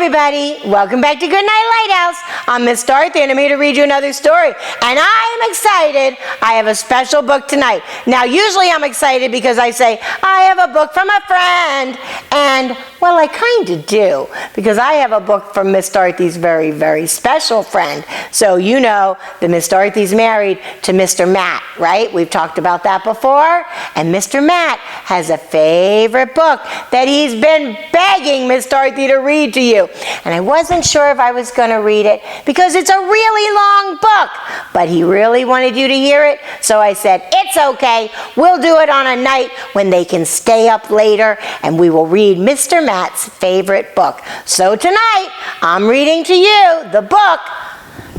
everybody, welcome back to Goodnight Lighthouse. I'm Miss Dorothy and I'm here to read you another story. And I am excited. I have a special book tonight. Now, usually I'm excited because I say, I have a book from a friend. And, well, I kind of do, because I have a book from Miss Dorothy's very, very special friend. So you know that Miss Dorothy's married to Mr. Matt, right? We've talked about that before. And Mr. Matt has a favorite book that he's been begging Miss Dorothy to read to you. And I wasn't sure if I was going to read it because it's a really long book, but he really wanted you to hear it. So I said, it's okay. We'll do it on a night when they can stay up later and we will read Mr. Matt's favorite book. So tonight, I'm reading to you the book,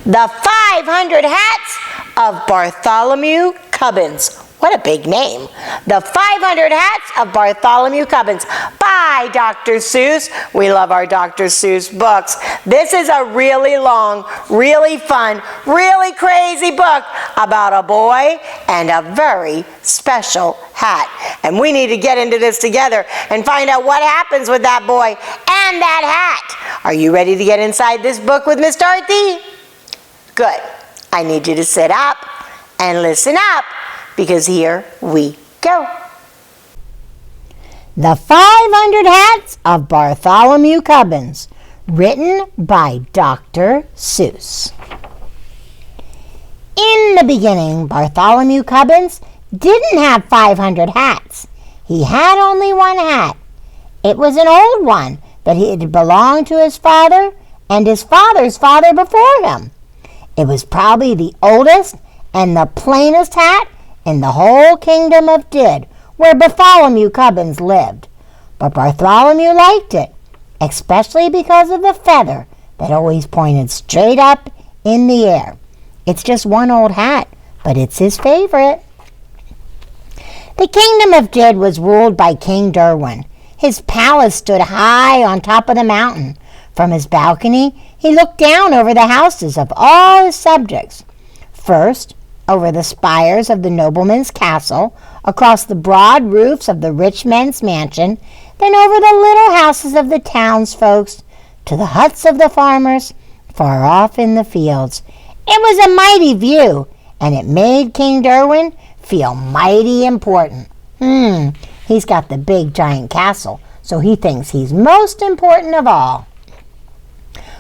The 500 Hats of Bartholomew Cubbins. What a big name. The 500 Hats of Bartholomew Cubbins by Dr. Seuss. We love our Dr. Seuss books. This is a really long, really fun, really crazy book about a boy and a very special hat. And we need to get into this together and find out what happens with that boy and that hat. Are you ready to get inside this book with Miss Dorothy? Good. I need you to sit up and listen up, because here we go. The 500 Hats of Bartholomew Cubbins, written by Dr. Seuss. In the beginning, Bartholomew Cubbins didn't have 500 hats. He had only one hat. It was an old one that had belonged to his father and his father's father before him. It was probably the oldest and the plainest hat in the whole kingdom of Did, where Bartholomew Cubbins lived. But Bartholomew liked it, especially because of the feather that always pointed straight up in the air. It's just one old hat, but it's his favorite. The kingdom of Did was ruled by King Derwin. His palace stood high on top of the mountain. From his balcony, he looked down over the houses of all his subjects. First, over the spires of the nobleman's castle, across the broad roofs of the rich men's mansion, then over the little houses of the townsfolks, to the huts of the farmers, far off in the fields. It was a mighty view, and it made King Derwin feel mighty important. He's got the big giant castle, so he thinks he's most important of all.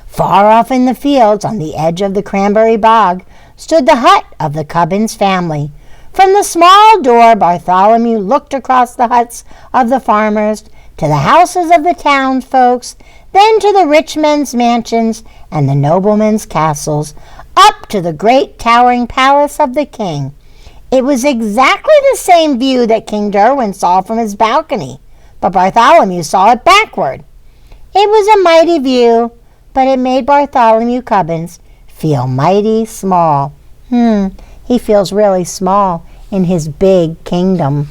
Far off in the fields, on the edge of the cranberry bog, stood the hut of the Cubbins family. From the small door, Bartholomew looked across the huts of the farmers, to the houses of the townsfolks, then to the rich men's mansions and the noblemen's castles, up to the great towering palace of the king. It was exactly the same view that King Derwin saw from his balcony, but Bartholomew saw it backward. It was a mighty view, but it made Bartholomew Cubbins feel mighty small. He feels really small in his big kingdom.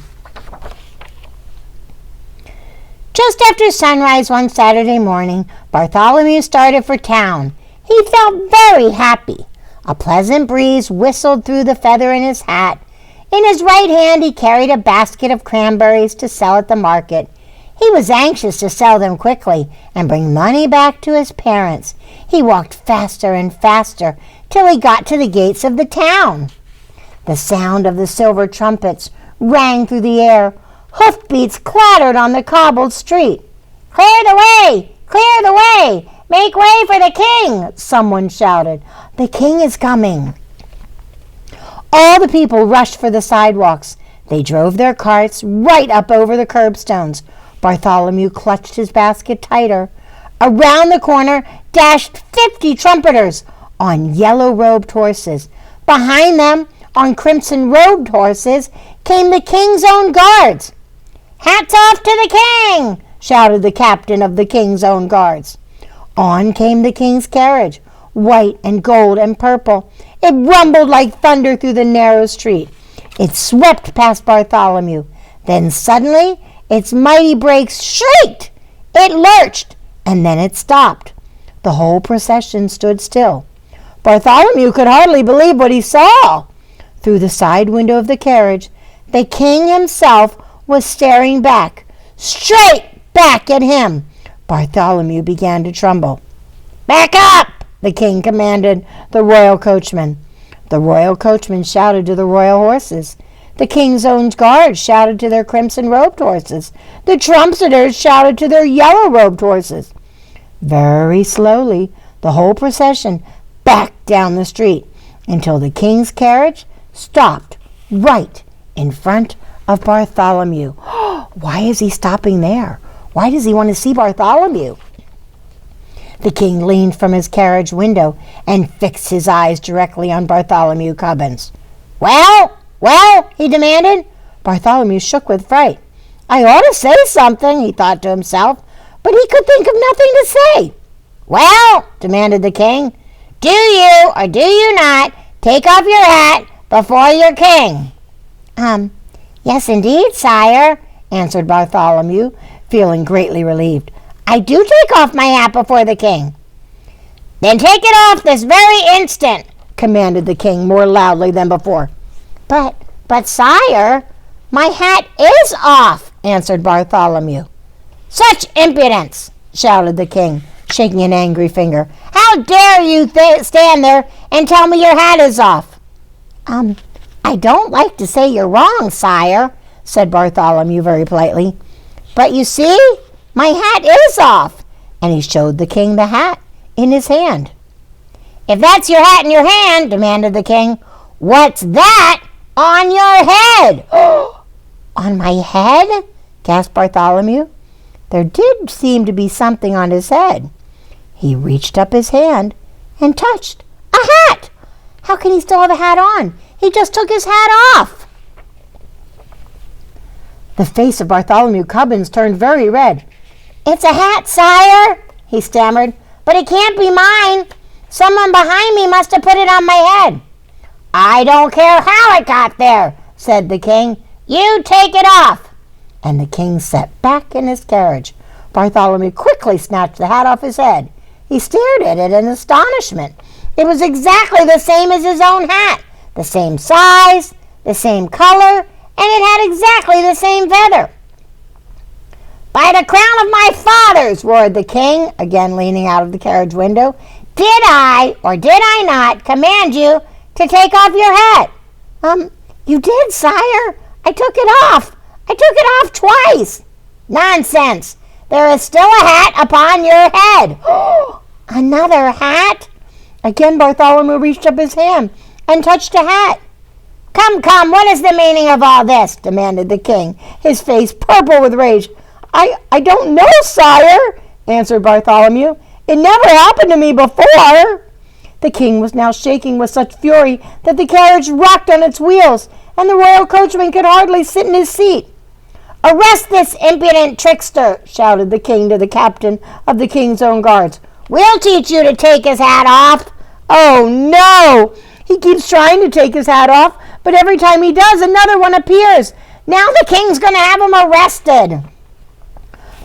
Just after sunrise one Saturday morning, Bartholomew started for town. He felt very happy. A pleasant breeze whistled through the feather in his hat. In his right hand he carried a basket of cranberries to sell at the market. He was anxious to sell them quickly and bring money back to his parents. He walked faster and faster till he got to the gates of the town. The sound of the silver trumpets rang through the air. Hoofbeats clattered on the cobbled street. "Clear the way! Clear the way! Make way for the king!" someone shouted. "The king is coming." All the people rushed for the sidewalks. They drove their carts right up over the curbstones. Bartholomew clutched his basket tighter. Around the corner dashed 50 trumpeters on yellow-robed horses. Behind them, on crimson-robed horses, came the king's own guards. "Hats off to the king!" shouted the captain of the king's own guards. On came the king's carriage, white and gold and purple. It rumbled like thunder through the narrow street. It swept past Bartholomew. Then suddenly, its mighty brakes shrieked. It lurched, and then it stopped. The whole procession stood still. Bartholomew could hardly believe what he saw. Through the side window of the carriage, the king himself was staring back, straight back at him. Bartholomew began to tremble. "Back up!" the king commanded the royal coachman. The royal coachman shouted to the royal horses. The king's own guards shouted to their crimson-robed horses. The trumpeters shouted to their yellow-robed horses. Very slowly, the whole procession backed down the street until the king's carriage stopped right in front of Bartholomew. Why is he stopping there? Why does he want to see Bartholomew? The king leaned from his carriage window and fixed his eyes directly on Bartholomew Cubbins. "Well, well," he demanded. Bartholomew shook with fright. "I ought to say something," he thought to himself, but he could think of nothing to say. "Well," demanded the king, "do you or do you not take off your hat before your king?" Yes, indeed, sire," answered Bartholomew, feeling greatly relieved. "I do take off my hat before the king." "Then take it off this very instant," commanded the king more loudly than before. But, sire, my hat is off," answered Bartholomew. "Such impudence!" shouted the king, shaking an angry finger. "How dare you stand there and tell me your hat is off?" "I don't like to say you're wrong, sire," said Bartholomew very politely. "But you see, my hat is off," and he showed the king the hat in his hand. "If that's your hat in your hand," demanded the king, "what's that on your head?" "On my head?" gasped Bartholomew. There did seem to be something on his head. He reached up his hand and touched a hat. How can he still have a hat on? He just took his hat off. The face of Bartholomew Cubbins turned very red. "It's a hat, sire," he stammered, "but it can't be mine. Someone behind me must have put it on my head." "I don't care how it got there," said the king. "You take it off." And the king sat back in his carriage. Bartholomew quickly snatched the hat off his head. He stared at it in astonishment. It was exactly the same as his own hat, the same size, the same color, and it had exactly the same feather. "By the crown of my fathers," roared the king, again leaning out of the carriage window, "did I or did I not command you to take off your hat?" You did, sire. I took it off. I took it off twice." "Nonsense! There is still a hat upon your head." "Another hat?" Again Bartholomew reached up his hand and touched a hat. Come, what is the meaning of all this?" demanded the king, his face purple with rage. I don't know, sire," answered Bartholomew. "It never happened to me before." The king was now shaking with such fury that the carriage rocked on its wheels, and the royal coachman could hardly sit in his seat. "Arrest this impudent trickster," shouted the king to the captain of the king's own guards. "We'll teach you to take his hat off." "Oh, no! He keeps trying to take his hat off, but every time he does, another one appears. Now the king's going to have him arrested."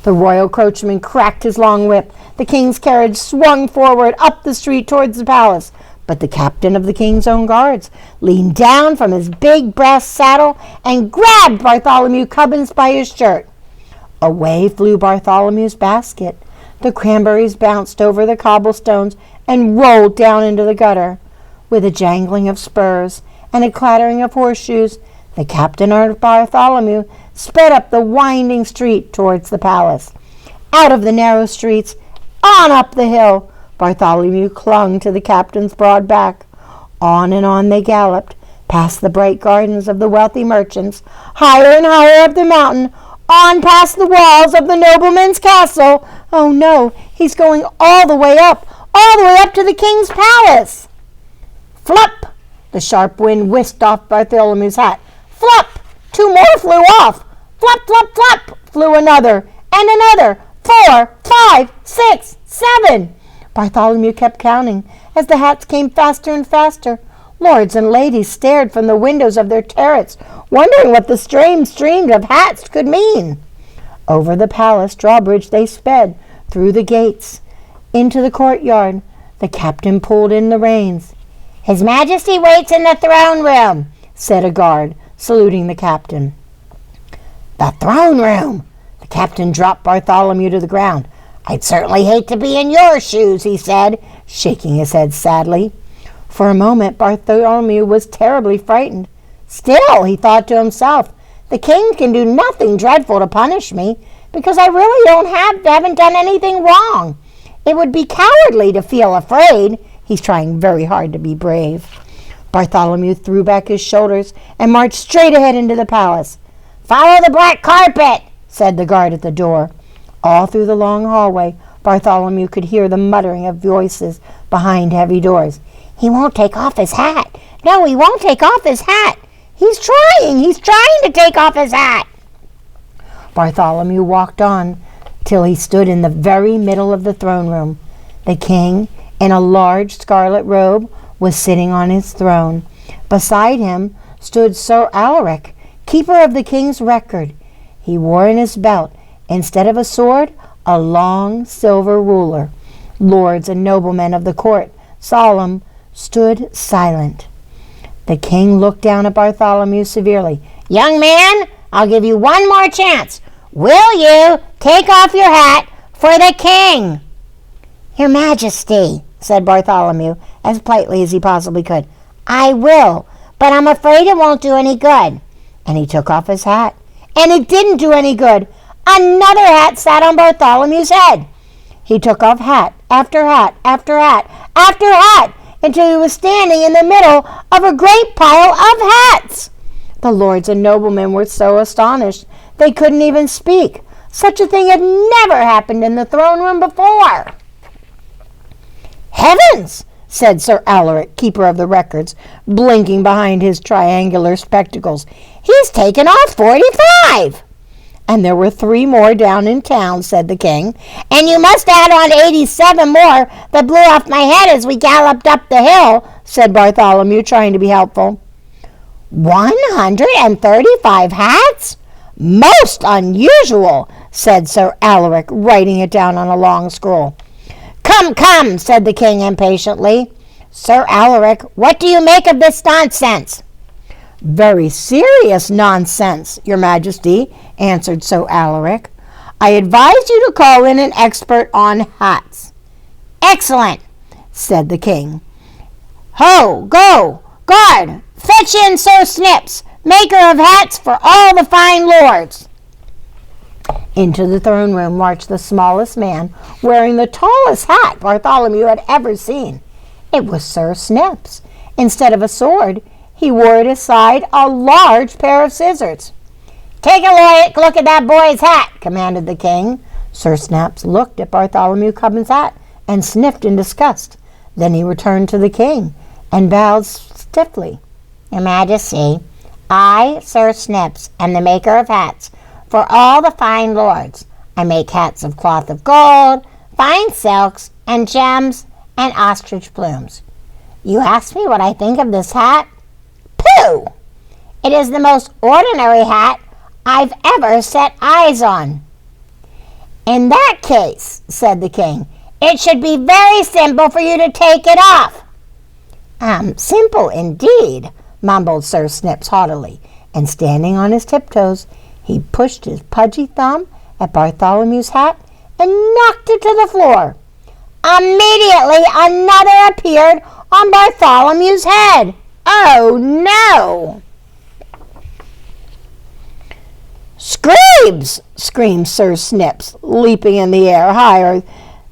The royal coachman cracked his long whip. The king's carriage swung forward up the street towards the palace. But the captain of the king's own guards leaned down from his big brass saddle and grabbed Bartholomew Cubbins by his shirt. Away flew Bartholomew's basket. The cranberries bounced over the cobblestones and rolled down into the gutter. With a jangling of spurs and a clattering of horseshoes, the captain of Bartholomew sped up the winding street towards the palace. Out of the narrow streets, on up the hill, Bartholomew clung to the captain's broad back. On and on they galloped, past the bright gardens of the wealthy merchants, higher and higher up the mountain, on past the walls of the nobleman's castle. Oh no, he's going all the way up to the king's palace. Flop! The sharp wind whisked off Bartholomew's hat. Flop! 2 more flew off. Flop, flop, flop! Flew another, and another. 4, 5, 6, 7. Bartholomew kept counting as the hats came faster and faster. Lords and ladies stared from the windows of their turrets, wondering what the strange stream of hats could mean. Over the palace drawbridge they sped, through the gates, into the courtyard. The captain pulled in the reins. "His Majesty waits in the throne room," said a guard, saluting the captain. The throne room! The captain dropped Bartholomew to the ground. "I'd certainly hate to be in your shoes," he said, shaking his head sadly. For a moment, Bartholomew was terribly frightened. Still, he thought to himself, the king can do nothing dreadful to punish me, because I really haven't done anything wrong. It would be cowardly to feel afraid. He's trying very hard to be brave. Bartholomew threw back his shoulders and marched straight ahead into the palace. "Follow the black carpet," said the guard at the door. All through the long hallway, Bartholomew could hear the muttering of voices behind heavy doors. "He won't take off his hat. No, he won't take off his hat. He's trying to take off his hat." Bartholomew walked on till he stood in the very middle of the throne room. The king, in a large scarlet robe, was sitting on his throne. Beside him stood Sir Alaric, keeper of the king's record. He wore in his belt, instead of a sword, a long silver ruler. Lords and noblemen of the court, solemn, stood silent. The king looked down at Bartholomew severely. "Young man, I'll give you one more chance. Will you take off your hat for the king?" "Your Majesty," said Bartholomew, as politely as he possibly could, "I will, but I'm afraid it won't do any good." And he took off his hat. And it didn't do any good. Another hat sat on Bartholomew's head. He took off hat after hat after hat after hat until he was standing in the middle of a great pile of hats. The lords and noblemen were so astonished they couldn't even speak. Such a thing had never happened in the throne room before. "Heavens!" said Sir Alaric, keeper of the records, blinking behind his triangular spectacles. "He's taken off 45. "And there were 3 more down in town," said the king. "And you must add on 87 more that blew off my head as we galloped up the hill," said Bartholomew, trying to be helpful. 135 hats? Most unusual," said Sir Alaric, writing it down on a long scroll. "Come, come," said the king impatiently. "Sir Alaric, what do you make of this nonsense?" "Very serious nonsense, Your Majesty," answered Sir Alaric. "I advise you to call in an expert on hats." "Excellent," said the king. "Ho, go, guard, fetch in Sir Snips, maker of hats for all the fine lords." Into the throne room marched the smallest man, wearing the tallest hat Bartholomew had ever seen. It was Sir Snips. Instead of a sword, he wore at his side a large pair of scissors. "Take a look at that boy's hat," commanded the king. Sir Snips looked at Bartholomew Cubbins' hat and sniffed in disgust. Then he returned to the king and bowed stiffly. "Your Majesty, I, Sir Snips, am the maker of hats for all the fine lords. I make hats of cloth of gold, fine silks, and gems, and ostrich plumes. You ask me what I think of this hat? Pooh! It is the most ordinary hat I've ever set eyes on." "In that case," said the king, "it should be very simple for you to take it off." Simple indeed," mumbled Sir Snips haughtily, and standing on his tiptoes, he pushed his pudgy thumb at Bartholomew's hat and knocked it to the floor. Immediately another appeared on Bartholomew's head. "Oh, no!" "Screams!" screamed Sir Snips, leaping in the air higher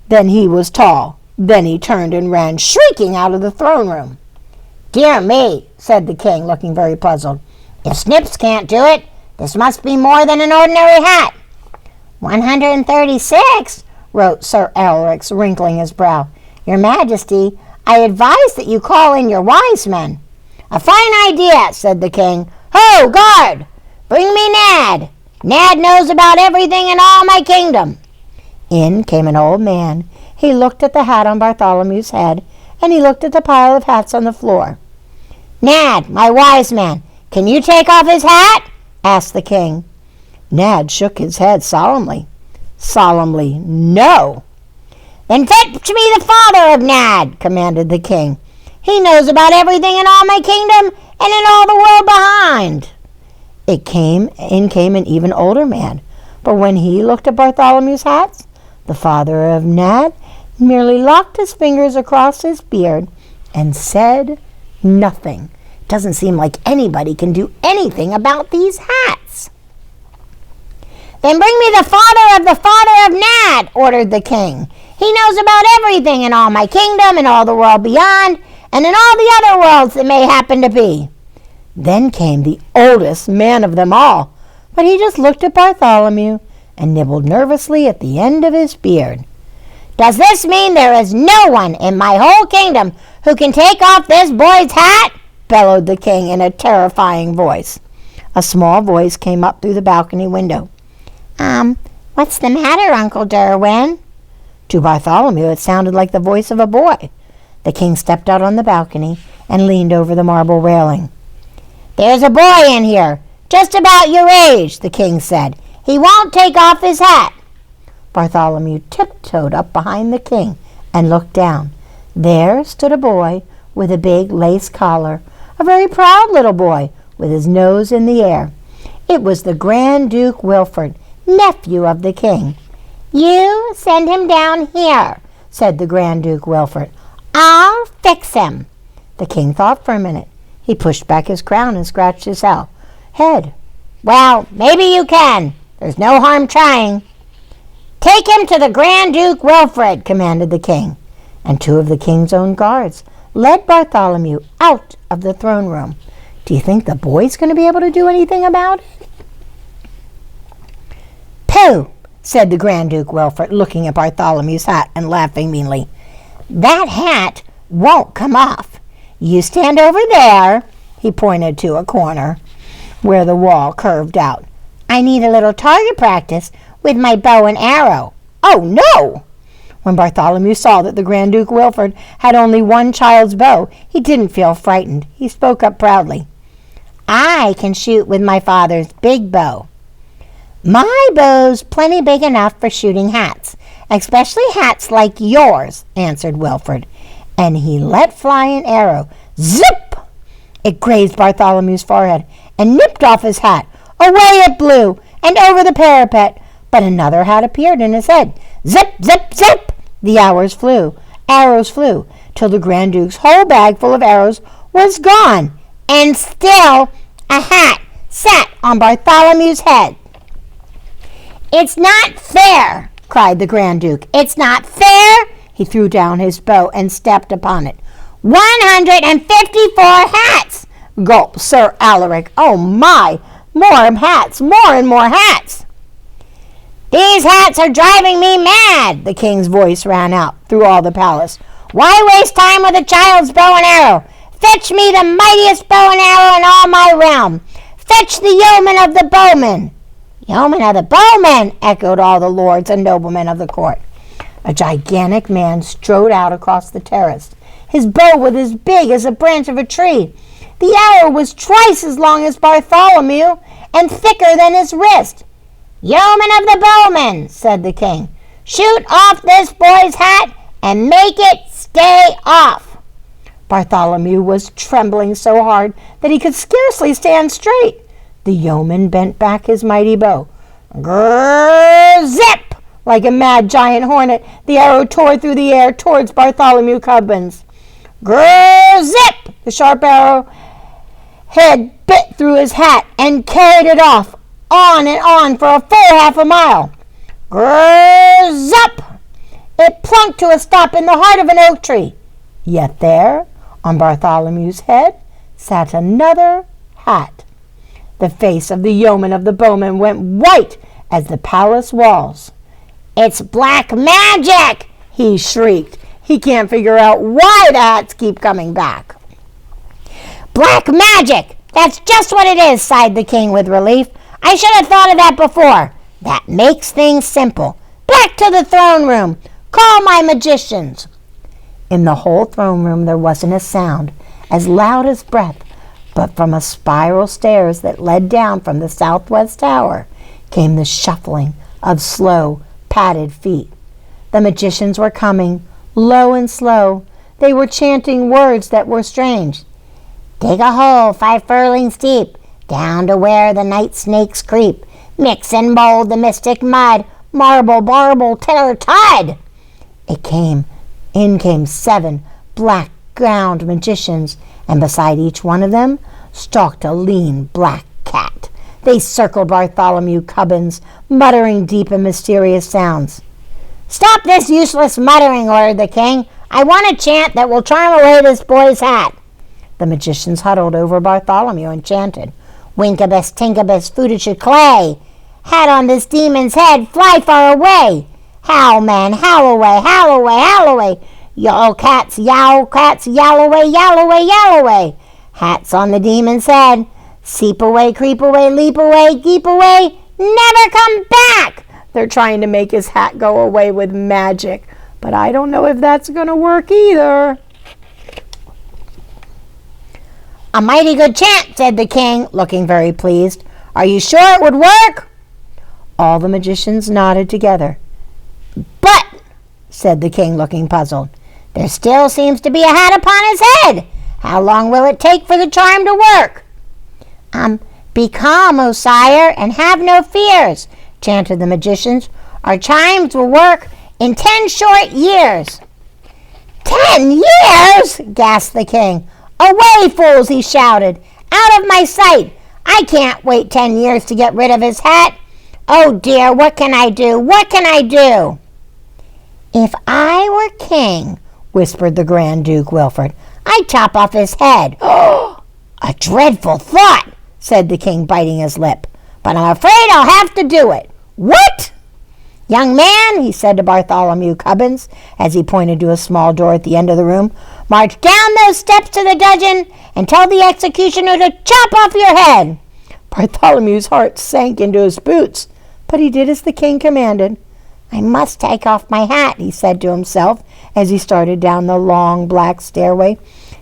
than he was tall. Then he turned and ran shrieking out of the throne room. "Dear me," said the king, looking very puzzled. "If Snips can't do it, this must be more than an ordinary hat." 136, wrote Sir Alaric, wrinkling his brow. "Your Majesty, I advise that you call in your wise men." "A fine idea," said the king. "Ho, guard! Bring me Nad. Nad knows about everything in all my kingdom." In came an old man. He looked at the hat on Bartholomew's head, and he looked at the pile of hats on the floor. "Nad, my wise man, can you take off his hat?" asked the king. Nad shook his head solemnly. Solemnly, "No." "Then fetch me the father of Nad," commanded the king. "He knows about everything in all my kingdom and in all the world behind." In came an even older man, but when he looked at Bartholomew's hats, The father of Nat merely locked his fingers across his beard and said nothing. Doesn't seem like anybody can do anything about these hats. Then bring me the father of Nat, ordered the king. He knows about everything in all my kingdom and all the world beyond, and in all the other worlds that may happen to be. Then came the oldest man of them all, but he just looked at Bartholomew and nibbled nervously at the end of his beard. Does this mean there is no one in my whole kingdom who can take off this boy's hat? Bellowed the king in a terrifying voice. A small voice came up through the balcony window. What's the matter, Uncle Derwin? To Bartholomew it sounded like the voice of a boy. The king stepped out on the balcony and leaned over the marble railing. There's a boy in here, just about your age, the king said. He won't take off his hat. Bartholomew tiptoed up behind the king and looked down. There stood a boy with a big lace collar, a very proud little boy with his nose in the air. It was the Grand Duke Wilfred, nephew of the king. You send him down here, said the Grand Duke Wilfred. I'll fix him. The king thought for a minute. He pushed back his crown and scratched his head. Well, maybe you can. There's no harm trying. Take him to the Grand Duke Wilfred, commanded the king. And two of the king's own guards led Bartholomew out of the throne room. Do you think the boy's going to be able to do anything about it? Pooh, said the Grand Duke Wilfred, looking at Bartholomew's hat and laughing meanly. That hat won't come off. You stand over there, he pointed to a corner where the wall curved out. I need a little target practice with my bow and arrow. Oh, no! When Bartholomew saw that the Grand Duke Wilfred had only one child's bow, he didn't feel frightened. He spoke up proudly. I can shoot with my father's big bow. My bow's plenty big enough for shooting hats, especially hats like yours, answered Wilfred, and he let fly an arrow. Zip! It grazed Bartholomew's forehead and nipped off his hat. Away it blew and over the parapet, but another hat appeared in his head. Zip, zip, zip! The arrows flew, till the Grand Duke's whole bag full of arrows was gone, and still a hat sat on Bartholomew's head. It's not fair, cried the Grand Duke. It's not fair! He threw down his bow and stepped upon it. 154 hats! Gulped Sir Alaric. Oh my! More hats! More and more hats! These hats are driving me mad! The king's voice ran out through all the palace. Why waste time with a child's bow and arrow? Fetch me the mightiest bow and arrow in all my realm. Fetch the yeoman of the bowmen. Yeoman of the bowmen, echoed all the lords and noblemen of the court. A gigantic man strode out across the terrace. His bow was as big as a branch of a tree. The arrow was twice as long as Bartholomew and thicker than his wrist. Yeoman of the bowmen, said the king, shoot off this boy's hat and make it stay off. Bartholomew was trembling so hard that he could scarcely stand straight. The yeoman bent back his mighty bow. Grrr, zip! Like a mad giant hornet, the arrow tore through the air towards Bartholomew Cubbins. Grrr, zip! The sharp arrow head bit through his hat and carried it off, on and on for a full half a mile. Grrr, zup! It plunked to a stop in the heart of an oak tree. Yet there, on Bartholomew's head, sat another hat. The face of the yeoman of the bowmen went white as the palace walls. It's black magic, he shrieked. He can't figure out why the hats keep coming back. Black magic! That's just what it is, sighed the king with relief. I should have thought of that before. That makes things simple. Back to the throne room. Call my magicians. In the whole throne room there wasn't a sound, as loud as breath, but from a spiral stairs that led down from the southwest tower came the shuffling of slow, padded feet. The magicians were coming, low and slow. They were chanting words that were strange. Dig a hole 5 furlongs deep, down to where the night snakes creep. Mix and mold the mystic mud, marble, marble, tud. In came 7 black-gowned magicians, and beside each one of them stalked a lean black cat. They circled Bartholomew Cubbins, muttering deep and mysterious sounds. "Stop this useless muttering," ordered the king. "I want a chant that will charm away this boy's hat." The magicians huddled over Bartholomew and chanted, "Winkabus, tinkabus, foodish clay. Hat on this demon's head, fly far away. Howl, man, howl away, howl away, howl away. Yowl cats, yowl away, yowl away, yowl away. Hat's on the demon's head. Seep away, creep away, leap away, geep away, never come back." They're trying to make his hat go away with magic, but I don't know if that's going to work either. "A mighty good chant," said the king, looking very pleased. "Are you sure it would work?" All the magicians nodded together. "But," said the king, looking puzzled, "there still seems to be a hat upon his head. How long will it take for the charm to work?" "Be calm, O sire, and have no fears," chanted the magicians. "Our chimes will work in 10 short years." "10 years?" gasped the king. "Away, fools!" he shouted. "Out of my sight! I can't wait 10 years to get rid of his hat. Oh dear, what can I do? What can I do?" "If I were king," whispered the Grand Duke Wilfred, "I'd chop off his head." "A dreadful thought," said the king, biting his lip. "But I'm afraid I'll have to do it." "What?" "Young man," he said to Bartholomew Cubbins, as he pointed to a small door at the end of the room, "march down those steps to the dungeon and tell the executioner to chop off your head." Bartholomew's heart sank into his boots, but he did as the king commanded. "I must take off my hat," he said to himself as he started down the long black stairway.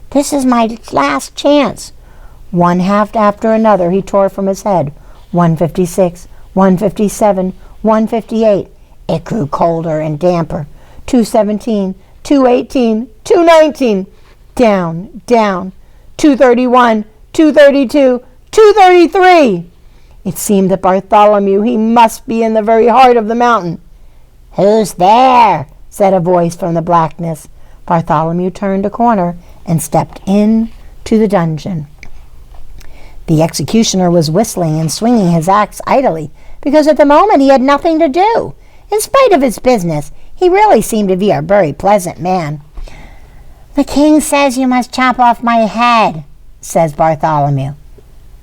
"This is my last chance." One half after another he tore from his head. 156, 157, 158. It grew colder and damper. 217, 218, 219. Down, down. 231, 232, 233. It seemed that Bartholomew, he must be in the very heart of the mountain. "Who's there?" said a voice from the blackness. Bartholomew turned a corner and stepped into the dungeon. The executioner was whistling and swinging his axe idly, because at the moment he had nothing to do. In spite of his business, he really seemed to be a very pleasant man. "The king says you must chop off my head," says Bartholomew.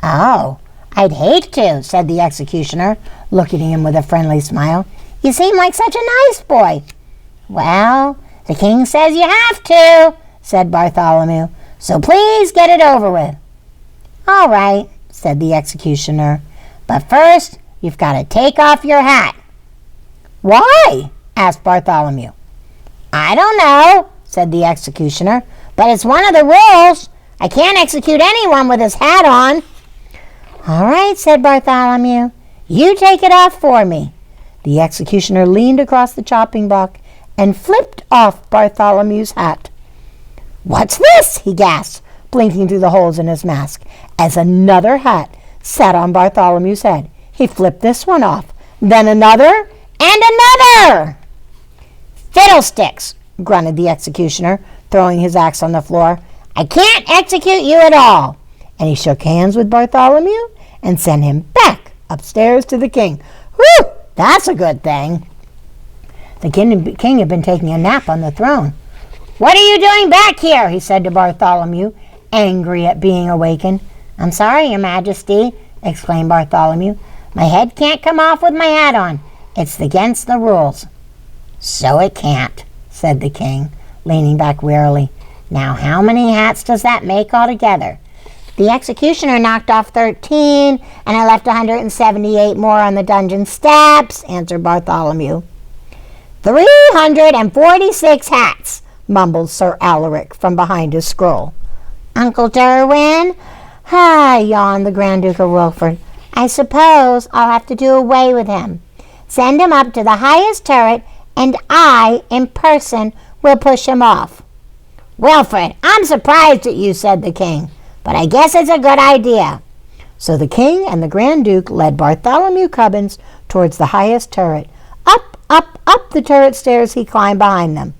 "Oh, I'd hate to," said the executioner, looking at him with a friendly smile. "You seem like such a nice boy." "Well, the king says you have to," said Bartholomew, "so please get it over with." "All right," said the executioner, "but first you've got to take off your hat." "Why?" asked Bartholomew. "I don't know," said the executioner, "but it's one of the rules. I can't execute anyone with his hat on." "All right," said Bartholomew, "you take it off for me." The executioner leaned across the chopping block and flipped off Bartholomew's hat. "What's this?" he gasped, blinking through the holes in his mask, as another hat sat on Bartholomew's head. He flipped this one off, then another, and another. "Fiddlesticks," grunted the executioner, throwing his axe on the floor. "I can't execute you at all." And he shook hands with Bartholomew and sent him back upstairs to the king. "Whew, that's a good thing." The king had been taking a nap on the throne. "What are you doing back here?" he said to Bartholomew, angry at being awakened. "I'm sorry, Your Majesty," exclaimed Bartholomew. "My head can't come off with my hat on. It's against the rules." "So it can't," said the king, leaning back wearily. "Now how many hats does that make altogether?" "The executioner knocked off 13, and I left 178 more on the dungeon steps," answered Bartholomew. 346 hats, mumbled Sir Alaric from behind his scroll. "Uncle Derwin?" yawned the Grand Duke of Wilfred. "I suppose I'll have to do away with him. Send him up to the highest turret, and I, in person, will push him off." "Wilfred, I'm surprised at you," said the king, "but I guess it's a good idea." So the king and the Grand Duke led Bartholomew Cubbins towards the highest turret, up Up the turret stairs he climbed behind them.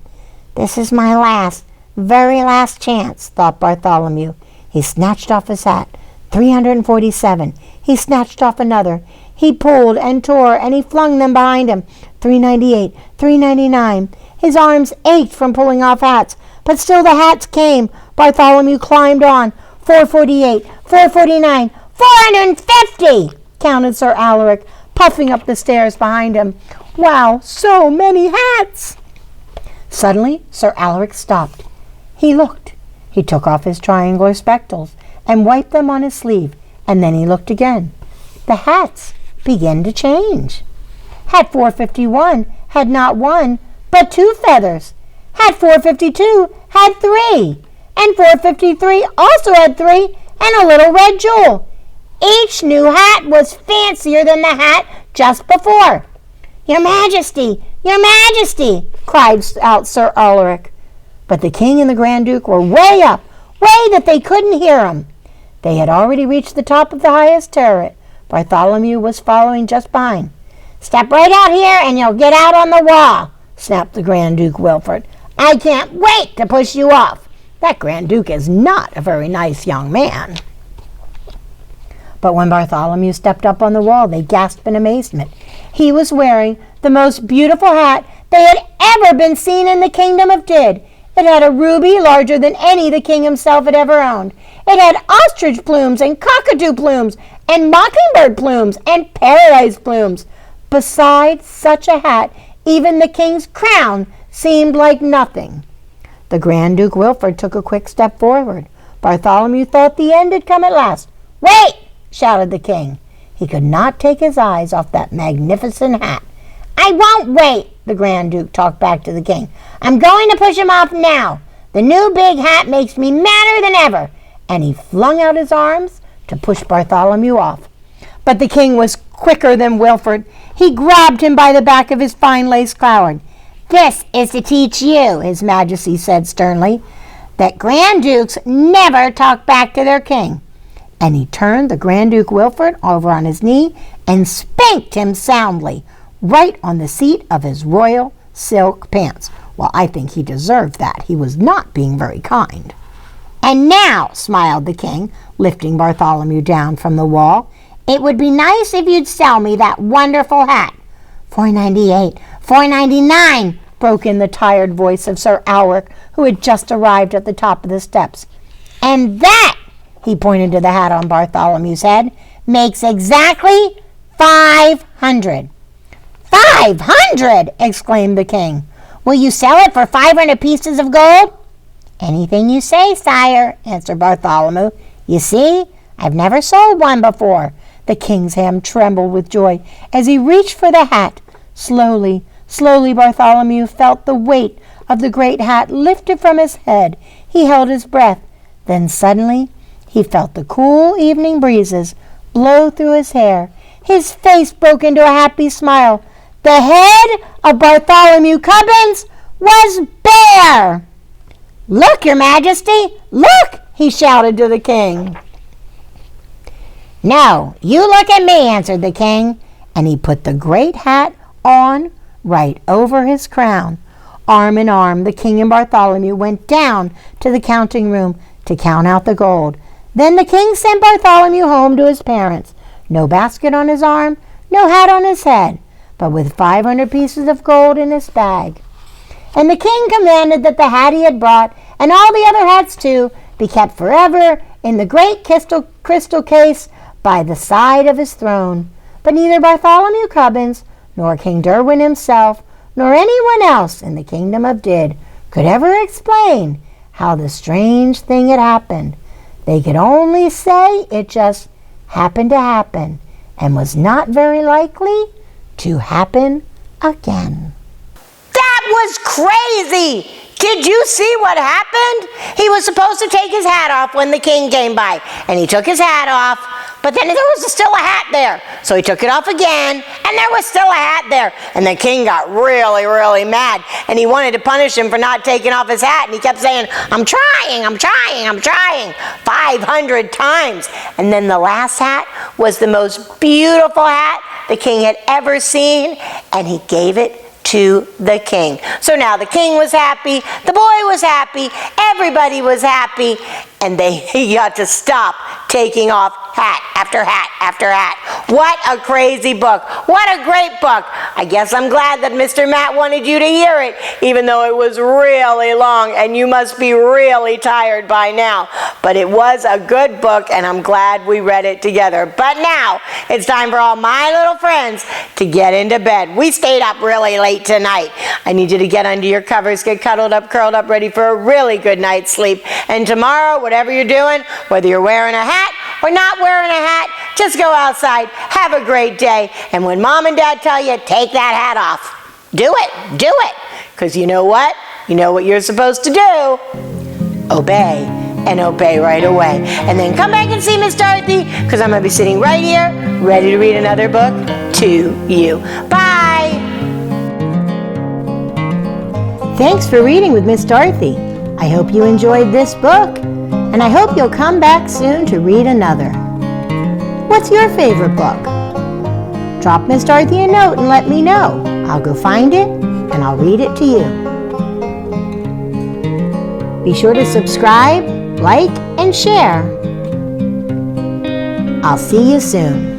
"This is my last, very last chance," thought Bartholomew. He snatched off his hat. 347. He snatched off another. He pulled and tore, and he flung them behind him. 398, 399. His arms ached from pulling off hats, but still the hats came. Bartholomew climbed on. 448, 449, 450, counted Sir Alaric, puffing up the stairs behind him. Wow, so many hats! Suddenly, Sir Alaric stopped. He looked. He took off his triangular spectacles and wiped them on his sleeve, and then he looked again. The hats began to change. Hat 451 had not one, but 2 feathers. Hat 452 had 3, and 453 also had 3 and a little red jewel. Each new hat was fancier than the hat just before. "Your Majesty! Your Majesty!" cried out Sir Alaric. But the King and the Grand Duke were way up, way that they couldn't hear him. They had already reached the top of the highest turret. Bartholomew was following just behind. "Step right out here and you'll get out on the wall," snapped the Grand Duke Wilfrid. "I can't wait to push you off." That Grand Duke is not a very nice young man. But when Bartholomew stepped up on the wall, they gasped in amazement. He was wearing the most beautiful hat they had ever been seen in the kingdom of Did. It had a ruby larger than any the king himself had ever owned. It had ostrich plumes and cockatoo plumes and mockingbird plumes and paradise plumes. Besides such a hat, even the king's crown seemed like nothing. The Grand Duke Wilfrid took a quick step forward. Bartholomew thought the end had come at last. "Wait!" shouted the king. He could not take his eyes off that magnificent hat. "I won't wait," the Grand Duke talked back to the king. "I'm going to push him off now. The new big hat makes me madder than ever." And he flung out his arms to push Bartholomew off. But the king was quicker than Wilfrid. He grabbed him by the back of his fine lace collar. "This is to teach you," His Majesty said sternly, "that Grand Dukes never talk back to their king." And he turned the Grand Duke Wilfrid over on his knee and spanked him soundly, right on the seat of his royal silk pants. Well, I think he deserved that. He was not being very kind. "And now," smiled the king, lifting Bartholomew down from the wall, "it would be nice if you'd sell me that wonderful hat." 498, 499, broke in the tired voice of Sir Alaric, who had just arrived at the top of the steps. "And that," he pointed to the hat on Bartholomew's head, "makes exactly 500. 500! exclaimed the king. "Will you sell it for 500 pieces of gold?" "Anything you say, sire," answered Bartholomew. "You see, I've never sold one before." The king's hand trembled with joy as he reached for the hat. Slowly, slowly Bartholomew felt the weight of the great hat lifted from his head. He held his breath. Then suddenly he felt the cool evening breezes blow through his hair. His face broke into a happy smile. The head of Bartholomew Cubbins was bare! "Look, Your Majesty! Look!" he shouted to the king. "No, you look at me," answered the king, and he put the great hat on right over his crown. Arm in arm, the king and Bartholomew went down to the counting room to count out the gold. Then the king sent Bartholomew home to his parents. No basket on his arm, no hat on his head, but with 500 pieces of gold in his bag. And the king commanded that the hat he had brought, and all the other hats too, be kept forever in the great crystal case by the side of his throne. But neither Bartholomew Cubbins, nor King Derwin himself, nor anyone else in the kingdom of Did could ever explain how the strange thing had happened. They could only say it just happened to happen, and was not very likely to happen again. That was crazy! Did you see what happened? He was supposed to take his hat off when the king came by, and he took his hat off, but then there was still a hat there. So he took it off again, and there was still a hat there. And the king got really, really mad, and he wanted to punish him for not taking off his hat, and he kept saying, I'm trying, 500 times. And then the last hat was the most beautiful hat the king had ever seen, and he gave it to the king. So now the king was happy, the boy was happy, everybody was happy, and he got to stop taking off hat after hat after hat. What a crazy book. What a great book. I guess I'm glad that Mr. Matt wanted you to hear it, even though it was really long and you must be really tired by now. But it was a good book and I'm glad we read it together. But now it's time for all my little friends to get into bed. We stayed up really late tonight. I need you to get under your covers, get cuddled up, curled up, ready for a really good night's sleep. And tomorrow, whatever you're doing, whether you're wearing a hat or not wearing a hat, just go outside, have a great day, and when Mom and Dad tell you, take that hat off. Do it, because you know what? You know what you're supposed to do. Obey, and obey right away. And then come back and see Miss Dorothy, because I'm going to be sitting right here, ready to read another book to you. Bye! Thanks for reading with Miss Dorothy. I hope you enjoyed this book, and I hope you'll come back soon to read another. What's your favorite book? Drop Miss Dorothy a note and let me know. I'll go find it, and I'll read it to you. Be sure to subscribe, like, and share. I'll see you soon.